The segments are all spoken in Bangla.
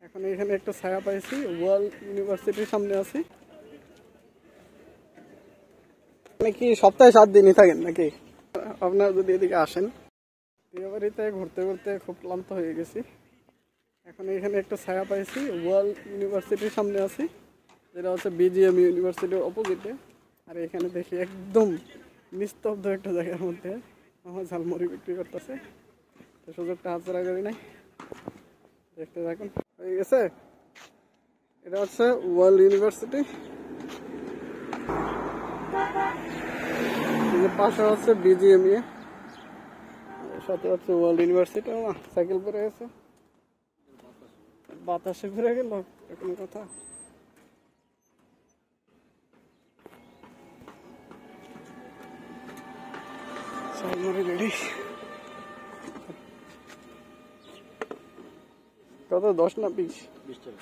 এখন এখানে একটা ছায়া পাইছি, ওয়ার্ল্ড ইউনিভার্সিটির সামনে আছি। মানে কি সপ্তাহে 7 দিনই থাকেন নাকি? আপনারা যদি এদিকে আসেন। বিয়েবাড়িতে ঘুরতে ঘুরতে খুব ক্লান্ত হয়ে গেছি। এখন এখানে একটা ছায়া পাইছি, ওয়ার্ল্ড ইউনিভার্সিটির সামনে আছি, যেটা হচ্ছে বিজিএম ইউনিভার্সিটির অপোজিটে। আর এখানে দেখি একদম নিস্তব্ধ একটা জায়গার মধ্যে আমার ঝালমুড়ি বিক্রি করতেছে। তো সুযোগটা হাতছাড়া করি নাই, দেখতে থাকুন। হয়ে গেছে, এটা হচ্ছে ওয়ার্ল্ড ইউনিভার্সিটি, পাশে হচ্ছে বিজিএমইএ, সাথে হচ্ছে ওয়ার্ল্ড ইউনিভার্সিটি। সাইকেল পরে গেছে, বাতাসে ঘুরে গেল, এরকম কথা। রেডি কত? 10 না 20? 20 টাকা।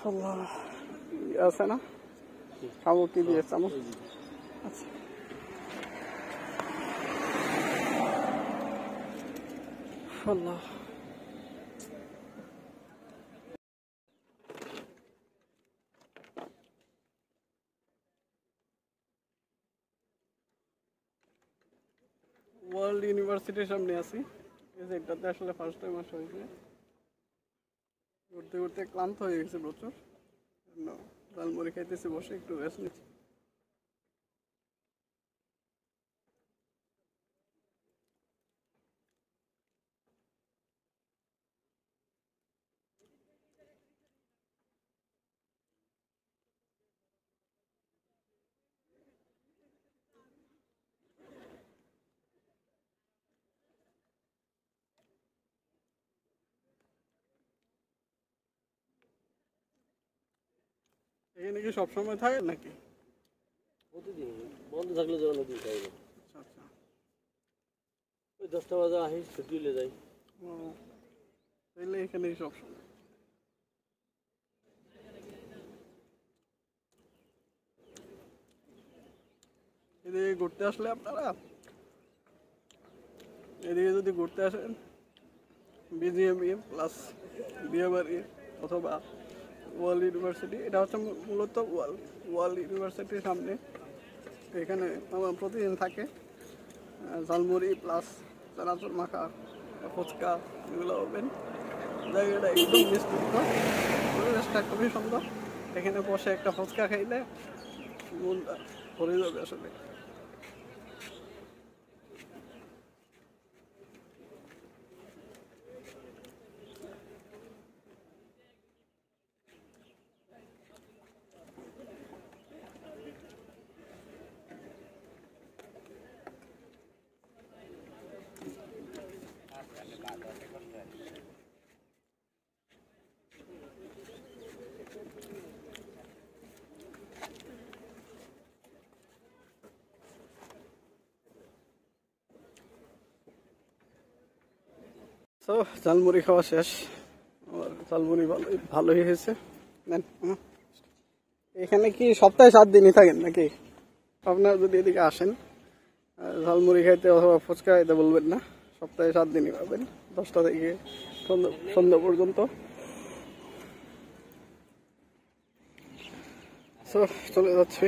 আল্লাহ, আছে না? খাবো কি দিয়ে? চামচ? আচ্ছা, আল্লাহ। ওয়ার্ল্ড ইউনিভার্সিটির সামনে আছি, এটাতে আসলে ফার্স্ট টাইম আসা হয়েছে। ঘুরতে ঘুরতে ক্লান্ত হয়ে গেছে প্রচুর, ঝালমুড়ি খাইতেছি বসে, একটু রেস্ট নিচ্ছি। এখানে কি সবসময় থাকে নাকি? প্রতিদিন বন্ধ থাকলে যখন ওদিন খাই না। আচ্ছা আচ্ছা, ওই 10টা বাজে আসি, ছুটি হলে যাই। ও, তাহলে এখানে সবসময়। এদিকে ঘুরতে আসলে আপনারা, এদিকে যদি ঘুরতে আসেন, বিজিএমইএ প্লাস বিয়েবাড়ি অথবা ওয়ার্ল্ড ইউনিভার্সিটি, এটা হচ্ছে মূলত ওয়ার্ল্ড ইউনিভার্সিটির সামনে। এখানে আমার প্রতিদিন থাকে ঝালমুড়ি প্লাস চানাচুর মাখা, ফুচকা, এগুলো হবেন। জায়গাটা একদম নিস্তব্ধ, পরিবেশটা খুবই সুন্দর। এখানে বসে একটা ফুচকা খাইলে মনটা ভরে যাবে আসলে। তো ঝালমুড়ি খাওয়া শেষ, আমার ঝালমুড়ি ভালোই হয়েছে। এখানে কি সপ্তাহে 7 দিনই থাকেন নাকি? আপনারা যদি এদিকে আসেন, ঝালমুড়ি খাইতে অথবা ফুচকা খাইতে বলবেন না, সপ্তাহে 7 দিনই পাবেন, 10টা থেকে সন্ধ্যা পর্যন্ত। চলে যাচ্ছি।